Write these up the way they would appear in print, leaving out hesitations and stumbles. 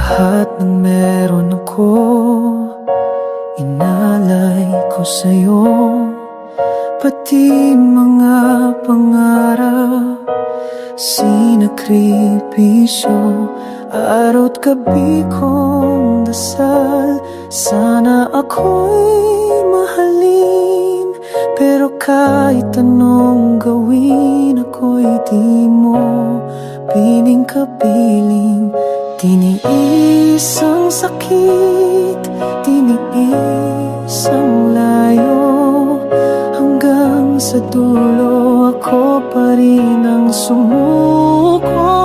Lahat ng meron ako, inalay ko sa'yo. Pati mga pangarap, sinakripisyo. Ara't gabi kong dasal, sana ako'y mahalin. Pero kahit anong gawin, ako'y di mo piling-kapiling. Tiniis ang sakit, tiniis ang layo, hanggang sa dulo ako pa rin ang sumuko.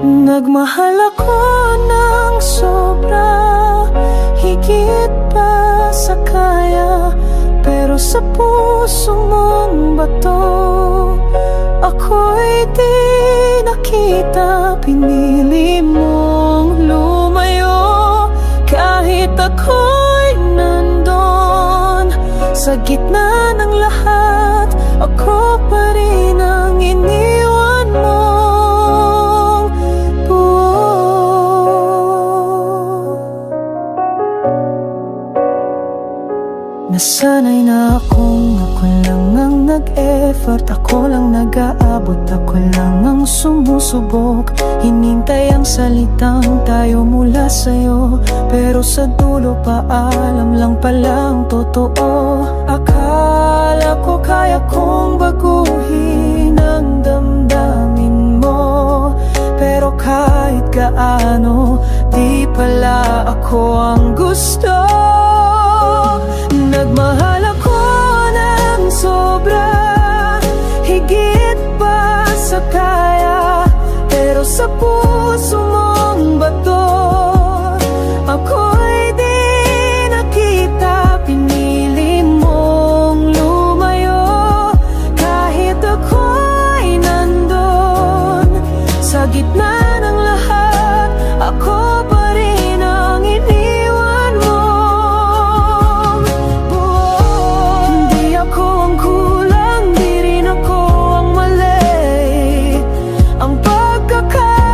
Nagmahal ako ng sobra, higit pa sa kaya. Pero sa puso mong bato, ako'y di nakita. Pinili mong lumayo, kahit ako'y nandun sa gitna ng lahat. Ako pa rin ang iniwan mong buo. Nasanay na akong ako lang ang nag-effort, ako lang nag-aabot, ako lang ang sumusubok. Hinintay ang salitang tayo mula sa'yo, pero sa dulo paalam lang palang totoo. Akala ko kaya kong baguhin ang damdamin mo, pero kahit gaano, di pala ako ang gusto. Nagmahal ako ng sobra, higit pa sa kaya. Pero sa puso mong bato, ako'y di nakita. Pinili mong lumayo, kahit ako'y nandun sa gitna ng lahat. Ako pa rin ang iniwan mong buo. Hindi ako ang kulang, di rin ako ang mali. Ang pagkakamali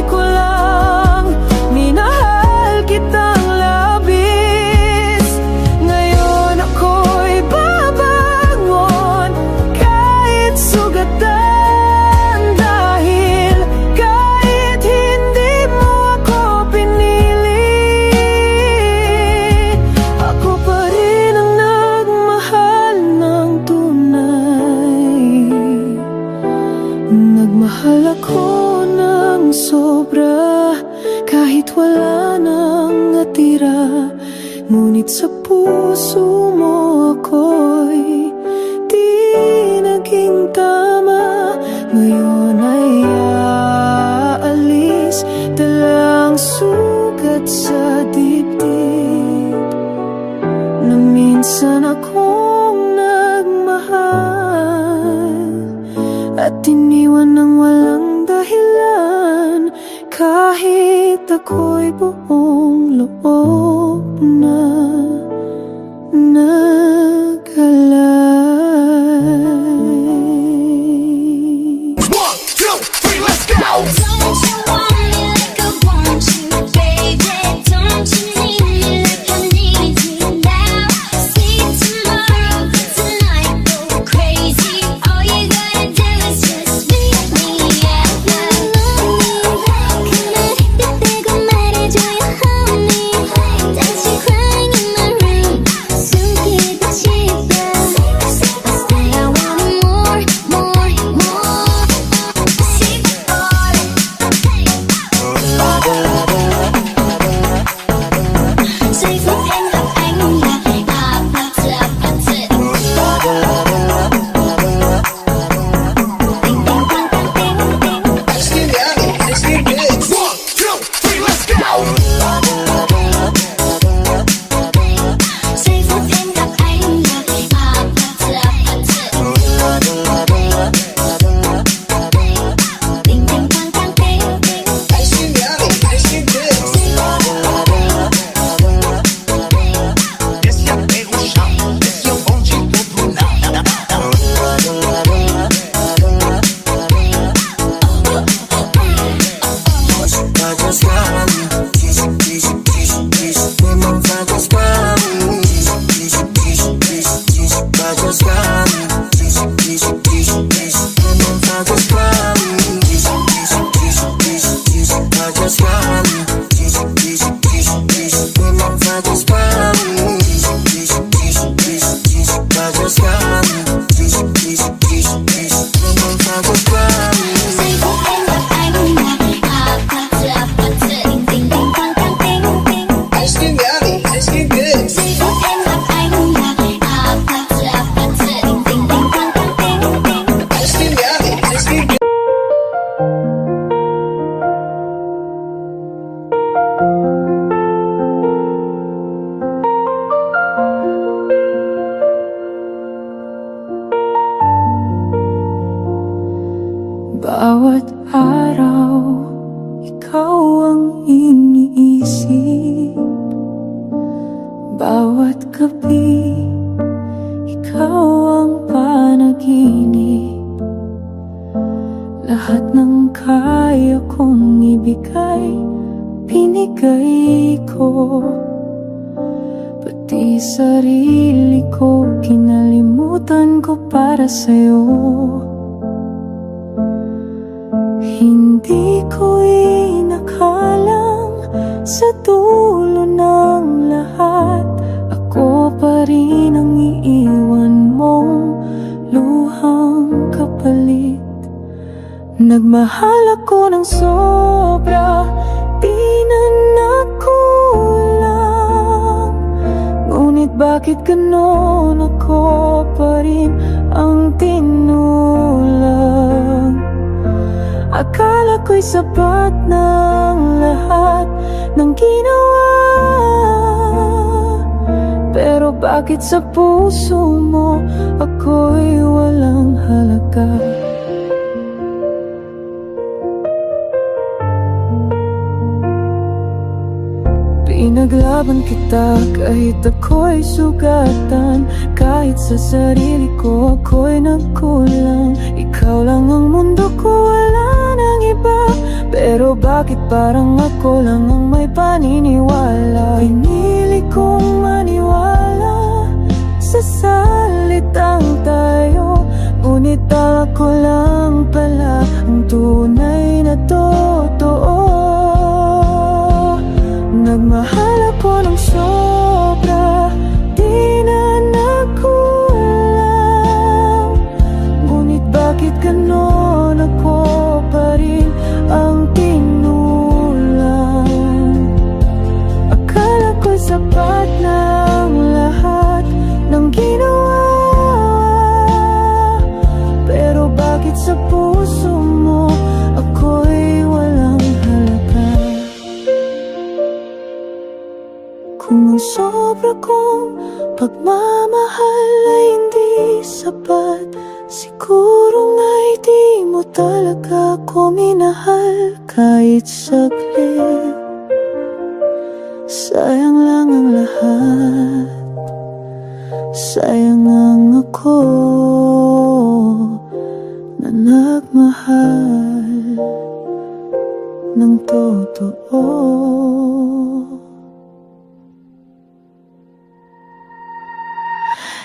ko lang, minahal kitang labis. Ngayon ako'y babangon, kahit sugatan. Dahil kahit hindi mo ako pinili, ako pa rin ang nagmahal ng tunay. Nagmahal ako ng sobra, kahit wala nang natira. Ngunit sa puso mo ako'y di naging tama. Ngayon ay aalis, dalang sugat sa dibdib, na minsan akong nagmahal at iniwan ng walang dahilan. Kahit ako'y buong loob na nag-alay. 1, 2, 3, let's go! Don't you want me like I want you, baby? Don't you need me like I need you now? See tomorrow, tonight, go crazy. All you gotta do is just meet me at the 그날 그때고 말해줘요, honey. 다시 crying in my room, 숨기고 싶어. ikaw ang iniisip. Bawat gabi, ikaw ang panaginip. Lahat ng kaya kong ibigay, binigay ko. Pati sarili ko, kinalimutan ko para sa'yo. Hindi ko inakalang sa dulo ng lahat, ako pa rin ang iiwan mong luhang kapalit. Nagmahal ako ng sobra, di na nakulang. Ngunit bakit ganon ako pa rin ang tinulang? Akala ko'y sapat ng lahat ng ginawa, pero bakit sa puso mo ako'y walang halaga? Pinaglaban kita kahit ako'y sugatan, kahit sa sarili ko ako'y nagkulang. Ikaw lang ang mundo ko, wala nang iba. Pero bakit parang ako lang ang may paniniwala? Pinili kong maniwala sa salitang tayo, ngunit ako lang pala ang tunay na totoo. Nagmahal ako ng sobra, di na nakulang. Ngunit bakit ganon ako pa rin ang tinulang? Akala ko'y sapat ng lahat ng ginawa, pero bakit sa puso mo ako'y walang halaga? Kung ang sobra kong pagmamahal ay hindi sapat, siguro nga'y di mo talaga ako minahal kahit saglit. Sayang lang ang lahat, sayang ang ako na nagmahal ng totoo.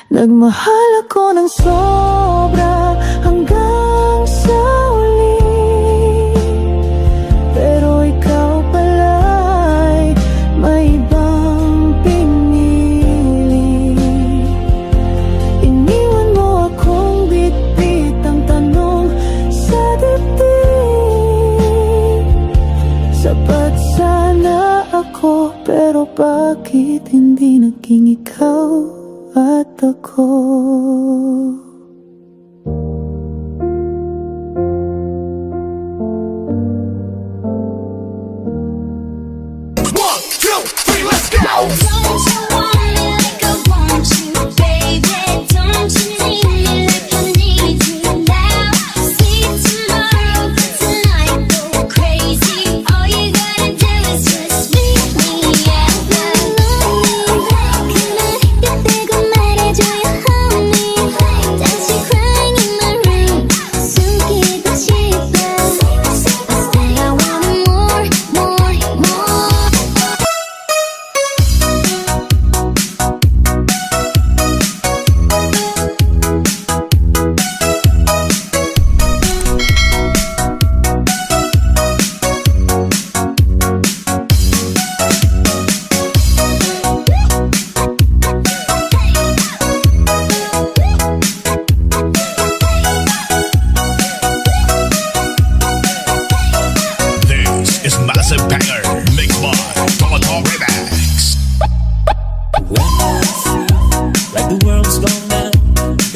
Nagmahal ako ng sobra hanggang sa uli, pero ikaw pala'y may ibang pinili. Iniwan mo akong bitbit ang tanong sa dibdib. Sapat sana ako, pero bakit hindi naging ikaw at ako? One, two, three, let's go! Don't you want me like I want you, baby? Don't you need me like I need you now? See tomorrow, tonight, go crazy. All you gotta do is just meet me at the 그때고 말해줘요, honey. 다시 crying in my room, 숨기고 싶어. I want more, more, more. This is Massive Banger, mixed by Tomato Remix. When I feel like the world's gone down,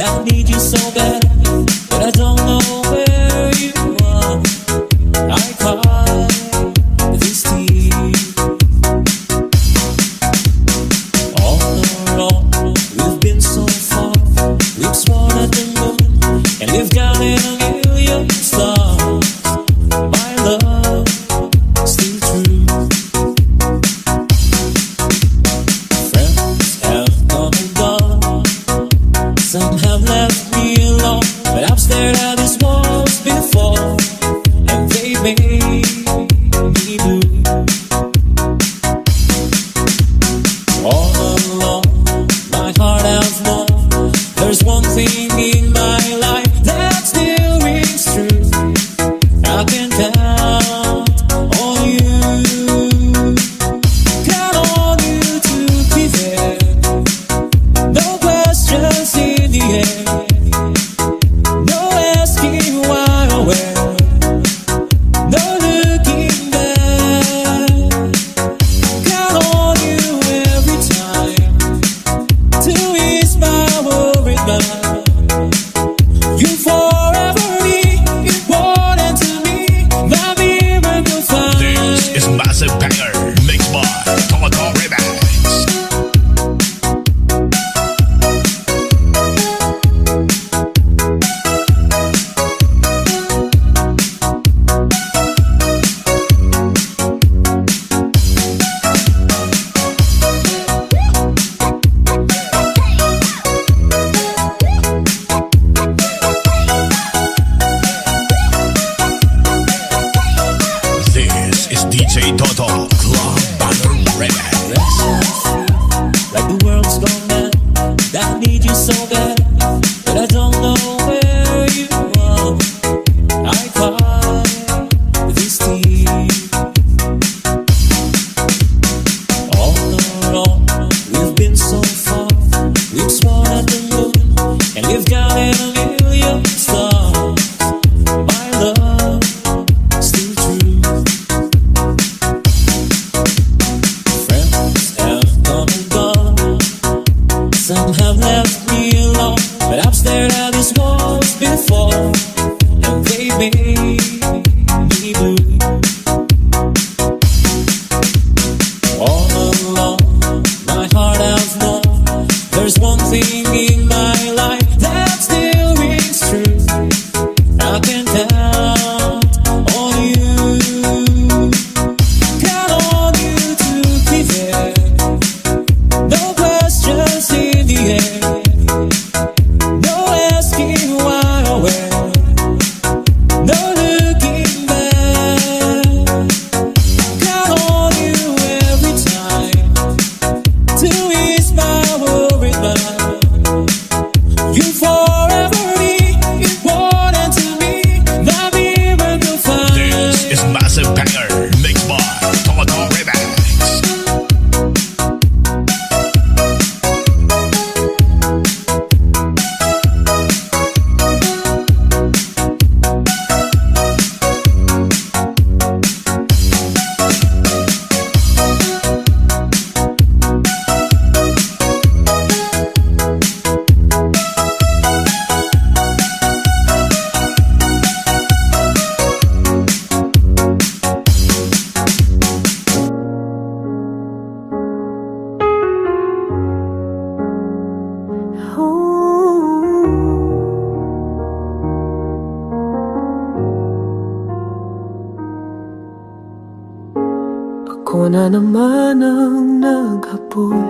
I need you so bad, but I don't know where you are. I cry this tears all along. We've been so far, we've sworn at the moon, and we've counted a million stars. My love still DJ Toto, Club Banger Remix. Like the world's gone mad, I need you so bad, but I don't know where you are. I cry this tears. All along, we've been so far. We've sworn at the moon, and we've counted a million stars. My love, still true. Friends have come and gone. Some have left me alone, but I've stared at these walls before, and they made me blue. All along, my heart has known there's one thing in my life that still rings true. I can count on you, count on you to be there. No questions in the air, no asking why or where, no looking back. Count on you every time to ease my worried mind. You forever be important to me, the miracle find. This is Massive Banger, mixed by Toto Remix. Ako na naman ang naghabol.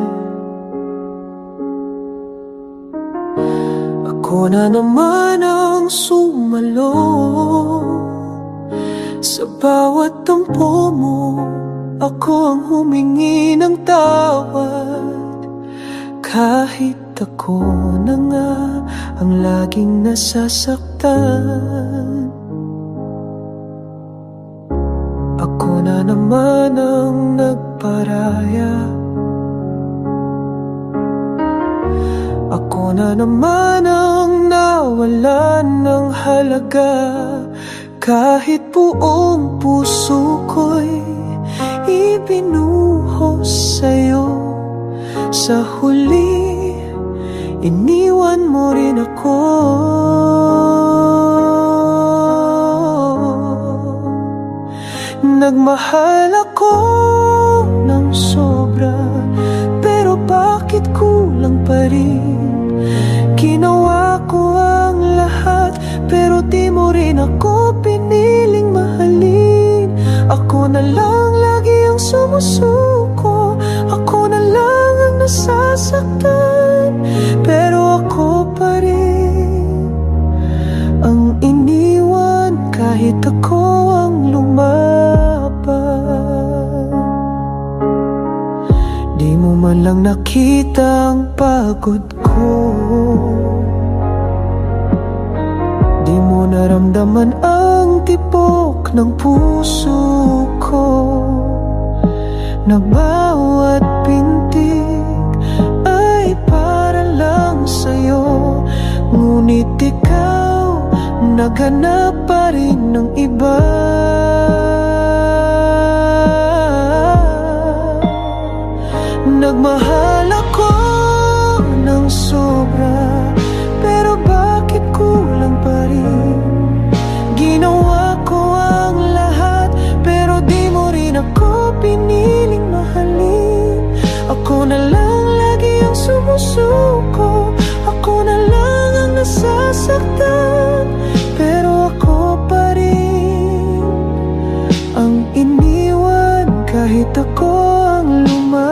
Ako na naman ang sumalo. Sa bawat tampo mo, ako ang humingi ng tawad. Kahit ako na nga ang laging nasasaktan. Ako na naman ang nagparaya. Ako na naman ang nawalan ng halaga. Kahit buong puso ko'y ibinuhos sa'yo. Sa huli, iniwan mo rin ako. Nagmahal ako ng sobra, pero bakit kulang pa rin? Ginawa ko ang lahat, pero di mo rin ako piniling mahalin. Ako na lang lagi ang sumusuko, ako na lang ang nasasaktan, pero ako pa rin ang iniwan kahit ako ang lumaban. Di mo man lang nakita ang pagod ko, di mo naramdaman ang tibok ng puso ko, na bawat pintig ay para lang sa'yo. Ngunit ikaw naghanap pa rin ng iba. Nagmahal ako ng sobra, pero bakit kulang pa rin? Ginawa ko ang lahat, pero di mo rin ako piniling mahalin. Ako na lang lagi ang sumusuko, ako na lang ang nasasaktan, pero ako pa rin ang iniwan kahit ako ang lumaban.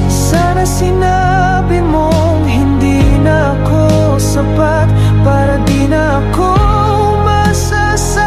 Sana sinabi mong hindi na ako sapat, para di na ako masasaktan.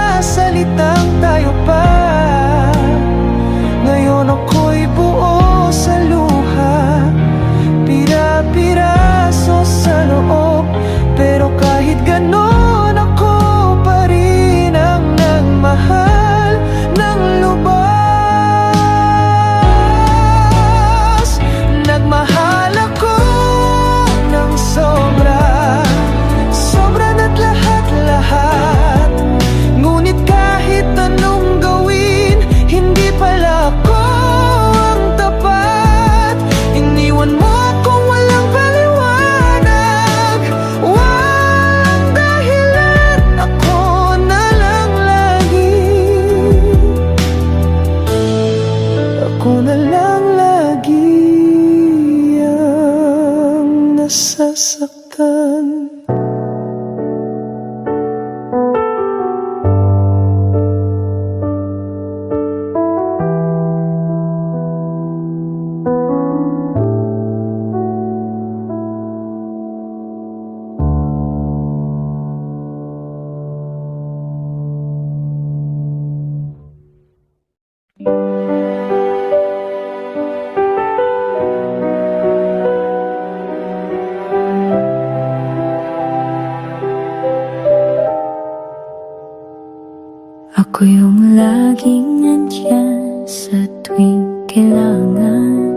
Ako yung laging nandyan sa tuwing kailangan,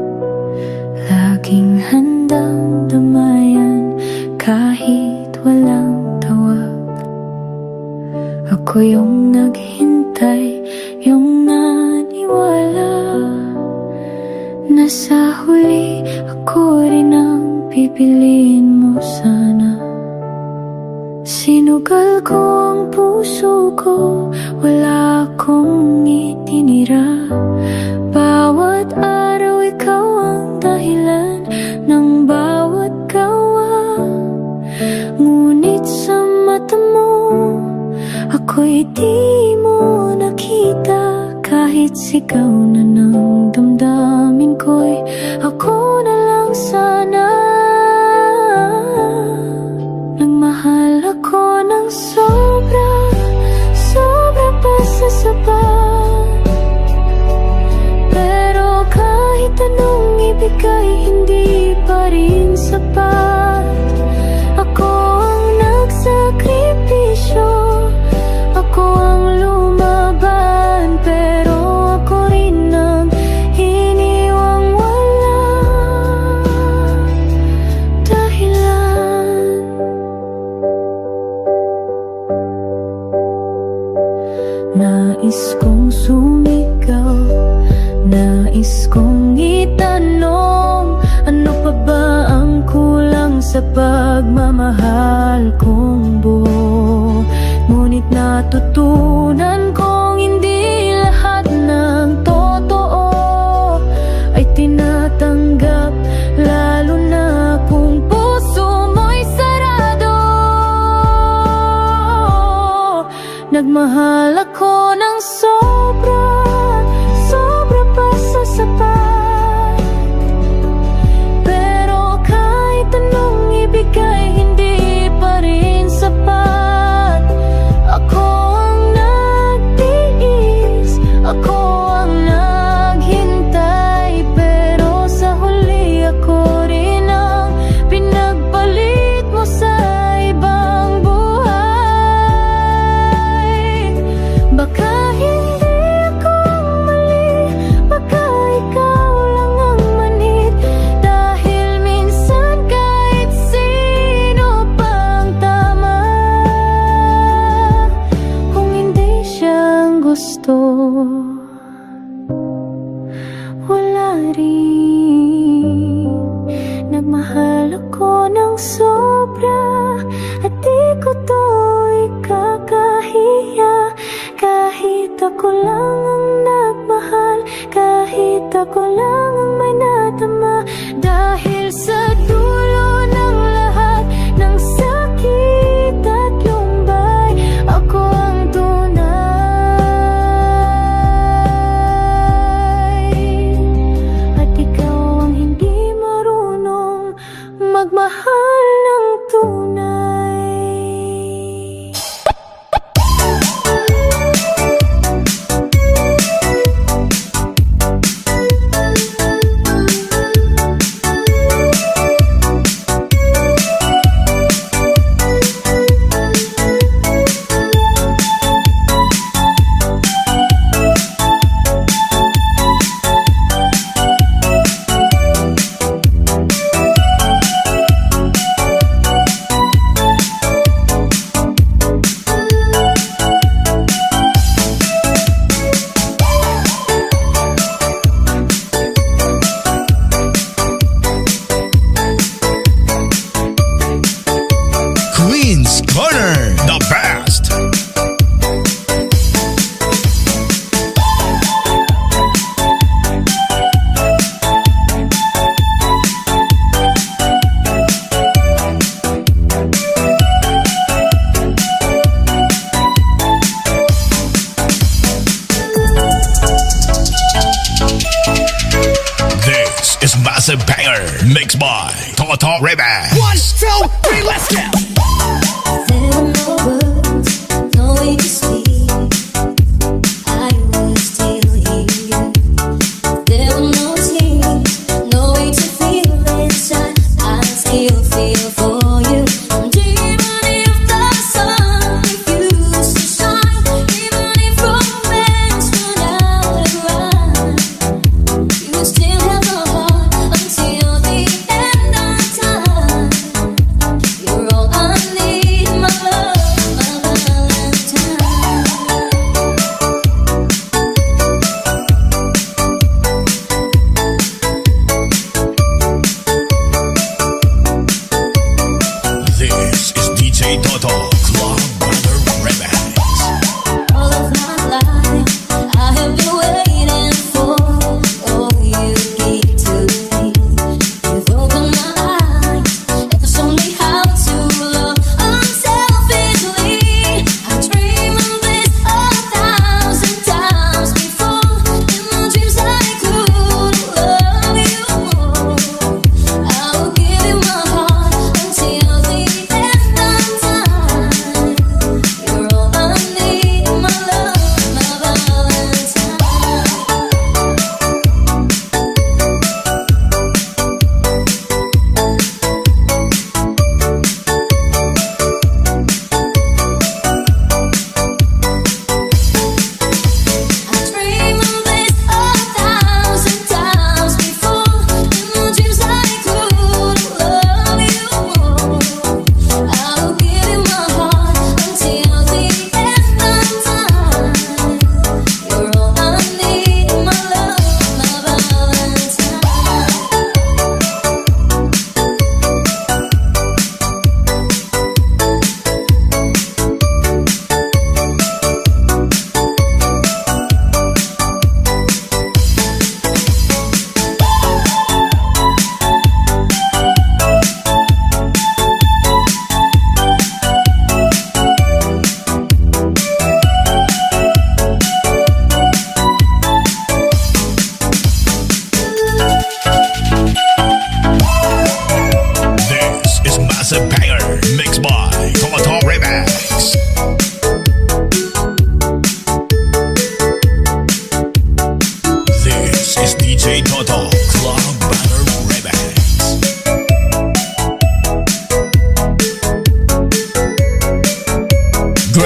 laging handang damayan kahit walang tawag. Ako yung naghintay, yung naniwala na sa huli ako rin ang pipiliin mo sana. Sinugal ko ang puso ko, wala akong itinira. Bawat araw ikaw ang dahilan ng bawat gawa. Ngunit sa mata mo, ako'y di mo nakita. Kahit sigaw na ng damdamin ko'y ako na lang sana. Nagmahal ako ng sobra, sobra pa sa sapat. Pero kahit anong ibigay, hindi pa rin sapat. Ako ang nagsakripisyo, ako ang lumaban, pero ako rin ang iniwang wala dahilan. Nais kong sumigaw, nais kong itanong, ano pa ba ang kulang sa pagmamahal kong buo? Ngunit natutunan kong hindi lahat ng totoo ay tinatanggap, lalo na kung puso mo'y sarado. Nagmahal ako ng sobra, sobra pa sa sapat. Pero kahit anong ibigay, hindi pa rin sapat. Ako ang nagtiis, ako ang naghintay, pero sa huli ako rin ang pinagpalit mo sa ibang buhay. Baka hindi ako ang mali, baka ikaw lang ang manhid, dahil minsan kahit sino pang tama, kung hindi siyang gusto, wala rin. Nagmahal ako ng sobra, at di ko to ikakahiya. Kahit ako lang ang nagmahal, kahit ako lang ang may nadama, dahil sa dulo ng lahat ng sakit at lumbay, ako ang tunay. At ikaw ang hindi marunong magmahal ng tunay. Queen's Corner, the best. This is Massive Banger, mixed by Toto Remix. 1, 2, 3, let's go. There were no words, no way to speak. I will still hear you. There were no tears, no way to feel inside. I still feel for you. And even if the sun refused to shine, even if from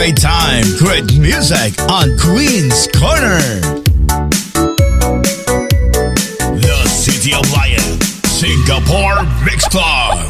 great time, great music on Queen's Corner. The City of Lion, Singapore Mix Club.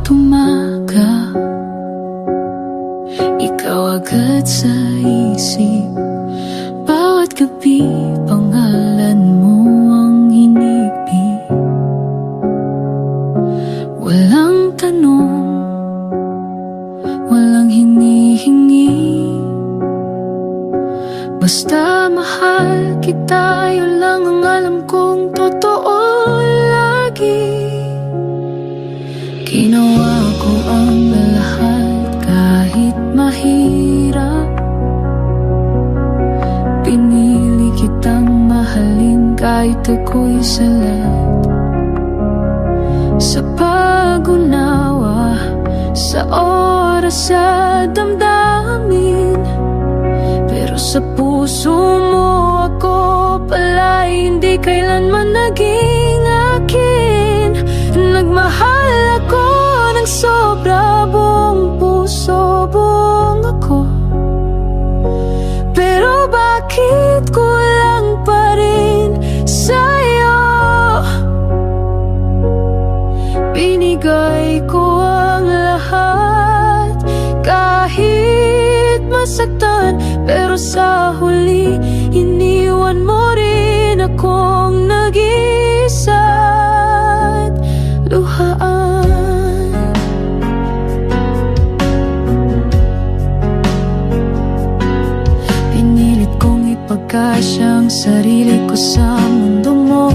Umaga, ikaw agad sa isip. Bawat gabi, pangalan mo ang hinipin. Walang tanong, walang hinihingi. Basta mahal kita, yun lang ang alam kong totoo lagi. Ginawa ko ang lahat kahit mahirap. Pinili kitang mahalin kahit ako'y salat. Sa pag-unawa, sa oras sa damdamin. Pero sa puso mo ako pala hindi kailanman naging akin. Nagmahal ako ng sobra, buong puso, buong ako. Pero bakit kulang pa rin sa'yo? Binigay ko ang lahat, kahit masaktan. Pero sa huli, iniwan mo rin akong nag-iisa't luhaan. Pinilit kong ipagkasya ang sarili ko sa mundo mo.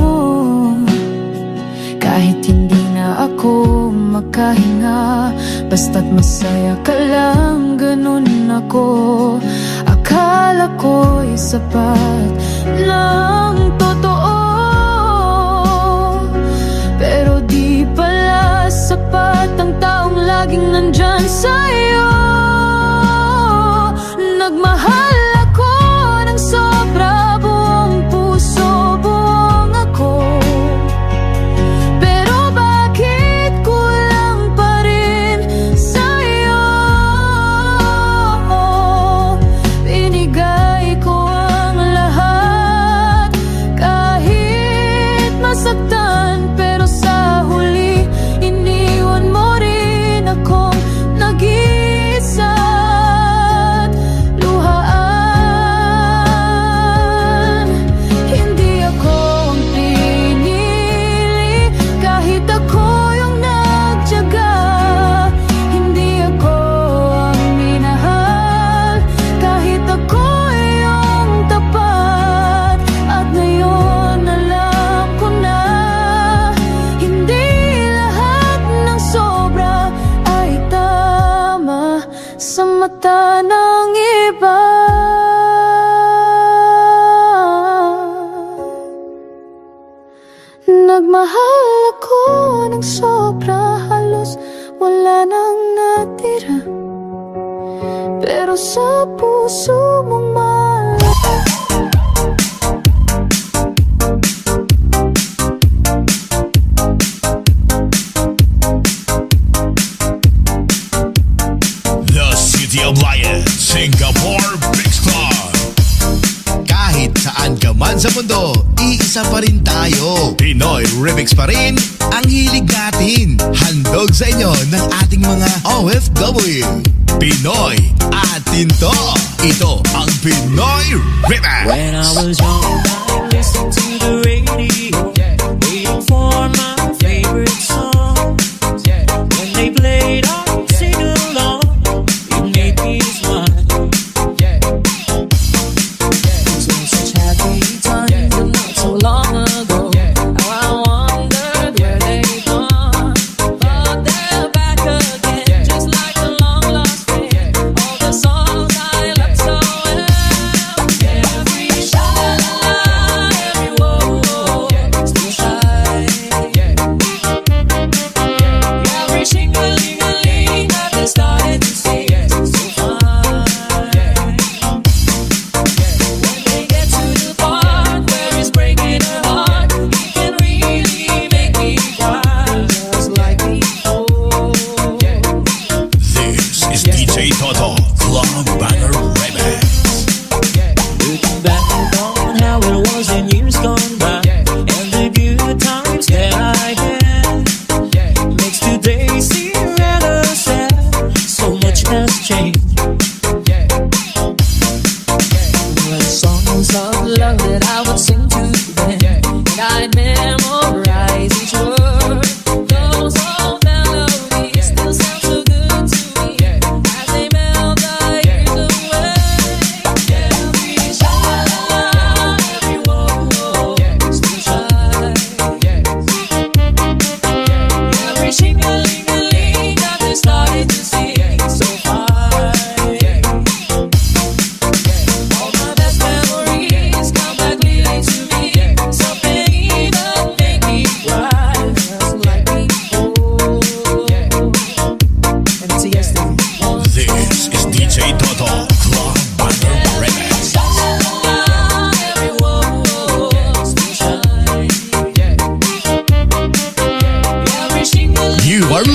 Kahit hindi na ako makahinga, basta't masaya ka lang, ganun ako. Akala ko'y sapat ng totoo. Pero di pala sapat ang taong laging nandyan sa'yo. Nagmahal ako ng sobra, buong puso, buong ako. Pero bakit kulang pa rin sa'yo? Binigay ko ang lahat, kahit masaktan. Pero sa huli, iniwan mo rin akong nag-iisa. Sa mata ng iba, nagmahal ako ng sobra, halos wala nang natira. Pero sa puso mong mahal, of Lion, Singapore Mix Club. Kahit saan ka man sa mundo, iisa pa rin tayo. Pinoy Remix pa rin ang hilig natin. Handog sa inyo ng ating mga OFW. Pinoy atin to. Ito ang Pinoy Remix. When I was young, I listened to the radio, waiting for my favorite song. When they played, I'd sing along. It's one. So such happy times, and not so long ago. How I wondered where they'd gone, but they're back again, just like a long lost friend. All the songs I loved so well, every sha-la-la, every whoa, still shy. Every shing-a-ling-a-ling that they started to sing.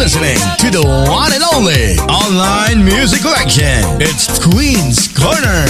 Listening to the one and only online music collection. It's Queen's Corner.